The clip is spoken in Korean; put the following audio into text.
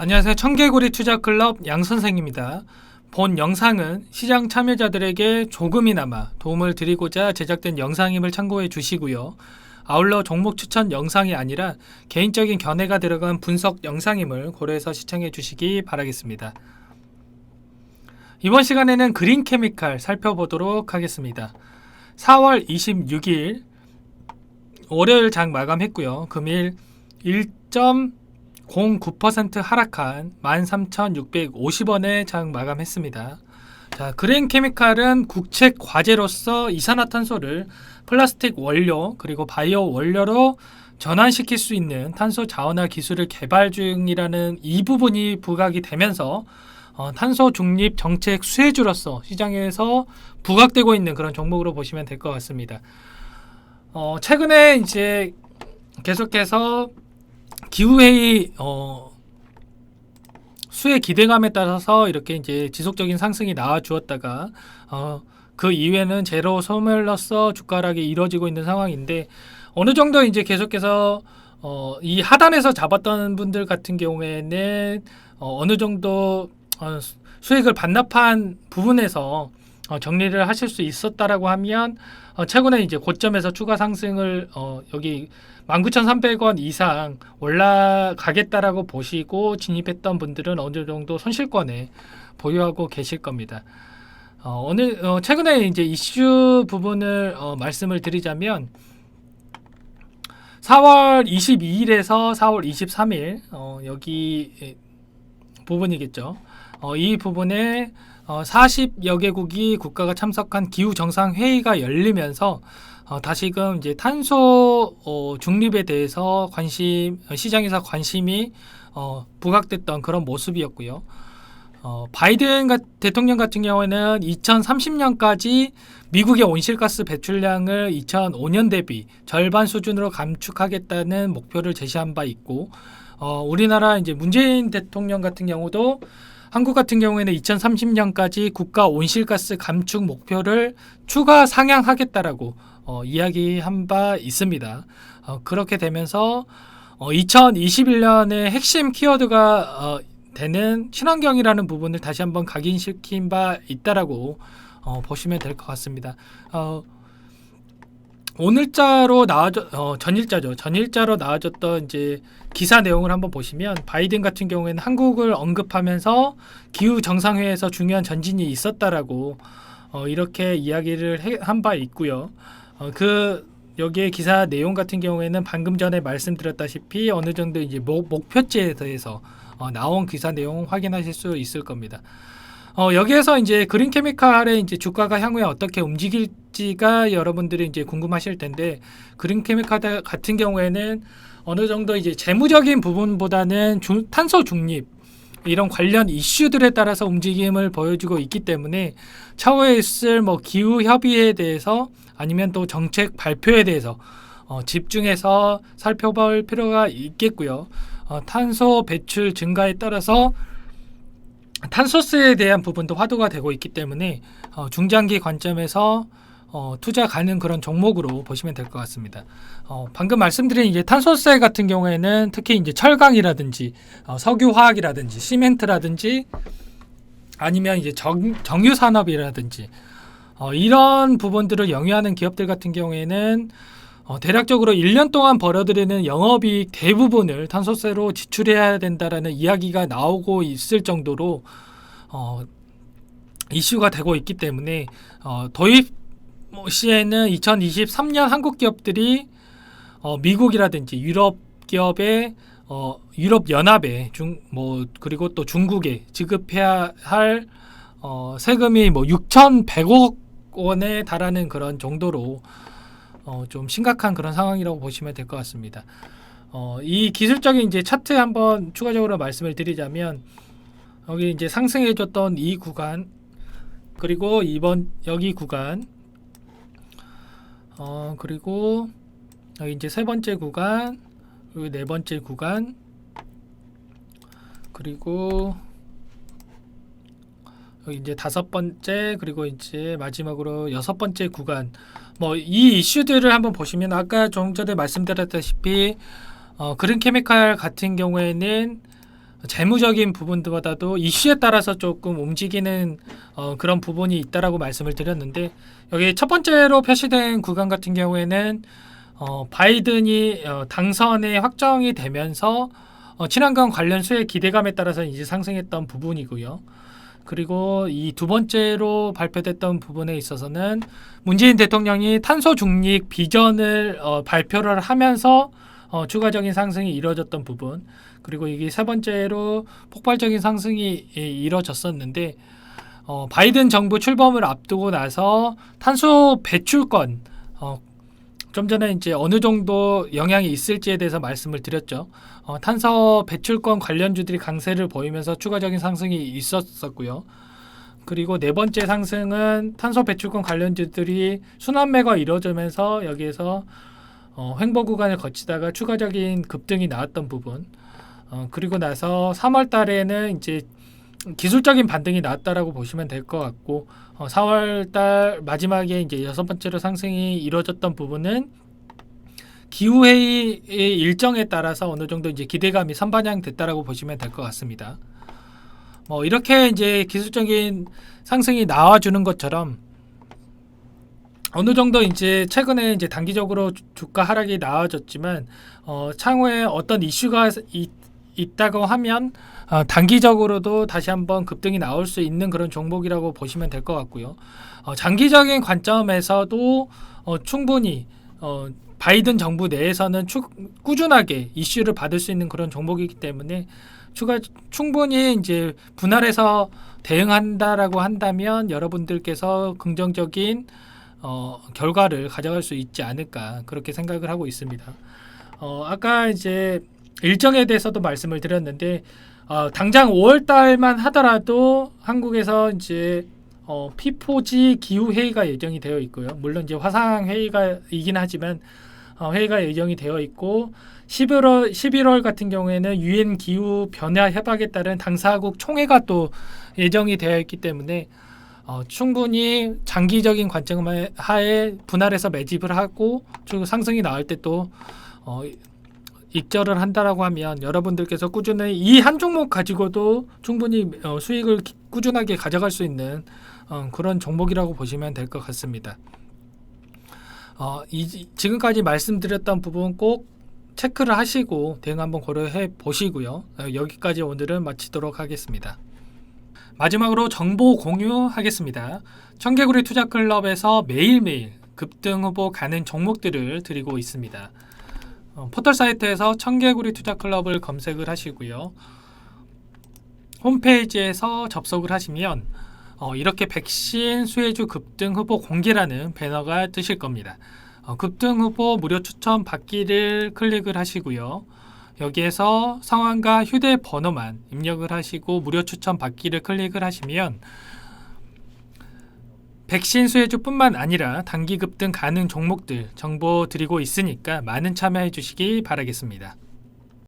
안녕하세요. 청개구리 투자클럽 양선생입니다. 본 영상은 시장 참여자들에게 조금이나마 도움을 드리고자 제작된 영상임을 참고해 주시고요. 아울러 종목 추천 영상이 아니라 개인적인 견해가 들어간 분석 영상임을 고려해서 시청해 주시기 바라겠습니다. 이번 시간에는 그린케미칼 살펴보도록 하겠습니다. 4월 26일 월요일 장 마감했고요. 금일 1.09% 하락한 13,650원에 장 마감했습니다. 자, 그린케미칼은 국책 과제로서 이산화탄소를 플라스틱 원료 그리고 바이오 원료로 전환시킬 수 있는 탄소 자원화 기술을 개발 중이라는 이 부분이 부각이 되면서 탄소 중립 정책 수혜주로서 시장에서 부각되고 있는 그런 종목으로 보시면 될 것 같습니다. 최근에 이제 계속해서 기후회의 수혜 기대감에 따라서 이렇게 이제 지속적인 상승이 나와 주었다가 그 이후에는 제로 소멸로서 주가 하락이 이루어지고 있는 상황인데 어느 정도 이제 계속해서 이 하단에서 잡았던 분들 같은 경우에는 어느 정도 수익을 반납한 부분에서 정리를 하실 수 있었다라고 하면 최근에 이제 고점에서 추가 상승을 여기 19,300원 이상 올라가겠다라고 보시고 진입했던 분들은 어느 정도 손실권에 보유하고 계실 겁니다. 최근에 이제 이슈 부분을 말씀을 드리자면 4월 22일에서 4월 23일 여기 부분이겠죠. 이 부분에 40여 개국이 국가가 참석한 기후 정상 회의가 열리면서 다시금 이제 탄소 중립에 대해서 시장에서 관심이 부각됐던 그런 모습이었고요. 바이든 대통령 같은 경우에는 2030년까지 미국의 온실가스 배출량을 2005년 대비 절반 수준으로 감축하겠다는 목표를 제시한 바 있고, 우리나라 이제 문재인 대통령 같은 경우도 한국 같은 경우에는 2030년까지 국가 온실가스 감축 목표를 추가 상향하겠다라고 이야기한 바 있습니다. 그렇게 되면서 2021년에 핵심 키워드가 되는 친환경이라는 부분을 다시 한번 각인시킨 바 있다라고 보시면 될 것 같습니다. 오늘자로 전일자로 나와졌던 이제 기사 내용을 한번 보시면 바이든 같은 경우에는 한국을 언급하면서 기후 정상회의에서 중요한 전진이 있었다라고 이렇게 이야기를 한 바 있고요. 여기에 기사 내용 같은 경우에는 방금 전에 말씀드렸다시피 어느 정도 이제 목표치에 대해서 나온 기사 내용 확인하실 수 있을 겁니다. 여기에서 이제 그린케미칼의 이제 주가가 향후에 어떻게 움직일지가 여러분들이 이제 궁금하실 텐데, 그린케미칼 같은 경우에는 어느 정도 이제 재무적인 부분보다는 탄소 중립 이런 관련 이슈들에 따라서 움직임을 보여주고 있기 때문에 차후에 있을 기후 협의에 대해서 아니면 또 정책 발표에 대해서 집중해서 살펴볼 필요가 있겠고요. 탄소 배출 증가에 따라서 탄소세에 대한 부분도 화두가 되고 있기 때문에 중장기 관점에서 투자 가능 그런 종목으로 보시면 될 것 같습니다. 방금 말씀드린 이제 탄소세 같은 경우에는 특히 이제 철강이라든지 석유화학이라든지 시멘트라든지 아니면 이제 정유 산업이라든지 이런 부분들을 영위하는 기업들 같은 경우에는 대략적으로 1년 동안 벌어들이는 영업이익 대부분을 탄소세로 지출해야 된다라는 이야기가 나오고 있을 정도로 이슈가 되고 있기 때문에 도입 시에는 2023년 한국 기업들이 미국이라든지 유럽 기업의 유럽 연합에 그리고 또 중국에 지급해야 할 세금이 6,100억 원에 달하는 그런 정도로 좀 심각한 그런 상황이라고 보시면 될 것 같습니다. 이 기술적인 이제 차트 한번 추가적으로 말씀을 드리자면 여기 이제 상승해줬던 이 구간 그리고 여기 구간 그리고 여기 이제 세 번째 구간 그리고 네 번째 구간 그리고 여기 이제 다섯 번째 그리고 이제 마지막으로 여섯 번째 구간 이 이슈들을 한번 보시면 아까 좀 전에 말씀드렸다시피 그린케미칼 같은 경우에는 재무적인 부분보다도 이슈에 따라서 조금 움직이는 그런 부분이 있다라고 말씀을 드렸는데, 여기 첫 번째로 표시된 구간 같은 경우에는 바이든이 당선에 확정이 되면서 친환경 관련 수혜 기대감에 따라서 이제 상승했던 부분이고요. 그리고 이 두 번째로 발표됐던 부분에 있어서는 문재인 대통령이 탄소 중립 비전을 발표를 하면서 추가적인 상승이 이루어졌던 부분, 그리고 이게 세 번째로 폭발적인 상승이 이루어졌었는데, 바이든 정부 출범을 앞두고 나서 탄소 배출권, 좀 전에 이제 어느 정도 영향이 있을지에 대해서 말씀을 드렸죠. 탄소 배출권 관련주들이 강세를 보이면서 추가적인 상승이 있었었고요. 그리고 네 번째 상승은 탄소 배출권 관련주들이 순환매가 이루어지면서 여기에서 횡보 구간을 거치다가 추가적인 급등이 나왔던 부분, 그리고 나서 3월 달에는 이제 기술적인 반등이 나왔다라고 보시면 될 것 같고, 4월 달 마지막에 이제 여섯 번째로 상승이 이루어졌던 부분은 기후회의의 일정에 따라서 어느 정도 이제 기대감이 선반영됐다라고 보시면 될 것 같습니다. 이렇게 이제 기술적인 상승이 나와주는 것처럼 어느 정도 이제 최근에 이제 단기적으로 주가 하락이 나와졌지만, 향후에 어떤 이슈가 있다고 하면 단기적으로도 다시 한번 급등이 나올 수 있는 그런 종목이라고 보시면 될 것 같고요. 장기적인 관점에서도 충분히 바이든 정부 내에서는 꾸준하게 이슈를 받을 수 있는 그런 종목이기 때문에 충분히 이제 분할해서 대응한다라고 한다면 여러분들께서 긍정적인 결과를 가져갈 수 있지 않을까, 그렇게 생각을 하고 있습니다. 아까 이제 일정에 대해서도 말씀을 드렸는데, 당장 5월 달만 하더라도 한국에서 이제 P4G 기후 회의가 예정이 되어 있고요. 물론 이제 화상 회의가이긴 하지만 회의가 예정이 되어 있고, 11월 같은 경우에는 유엔 기후 변화 협약에 따른 당사국 총회가 또 예정이 되어 있기 때문에 충분히 장기적인 관점 하에 분할해서 매집을 하고 상승이 나올 때 또 익절을 한다라고 하면 여러분들께서 꾸준히 이 한 종목 가지고도 충분히 수익을 꾸준하게 가져갈 수 있는 그런 종목이라고 보시면 될 것 같습니다. 지금까지 말씀드렸던 부분 꼭 체크를 하시고 대응 한번 고려해 보시고요. 여기까지 오늘은 마치도록 하겠습니다. 마지막으로 정보 공유하겠습니다. 청개구리 투자클럽에서 매일매일 급등 후보 가는 종목들을 드리고 있습니다. 포털 사이트에서 청개구리 투자클럽을 검색을 하시고요. 홈페이지에서 접속을 하시면 이렇게 백신 수혜주 급등 후보 공개라는 배너가 뜨실 겁니다. 급등 후보 무료 추천 받기를 클릭을 하시고요. 여기에서 성함과 휴대번호만 입력을 하시고 무료 추천 받기를 클릭을 하시면 백신 수혜주뿐만 아니라 단기 급등 가능 종목들 정보 드리고 있으니까 많은 참여해 주시기 바라겠습니다.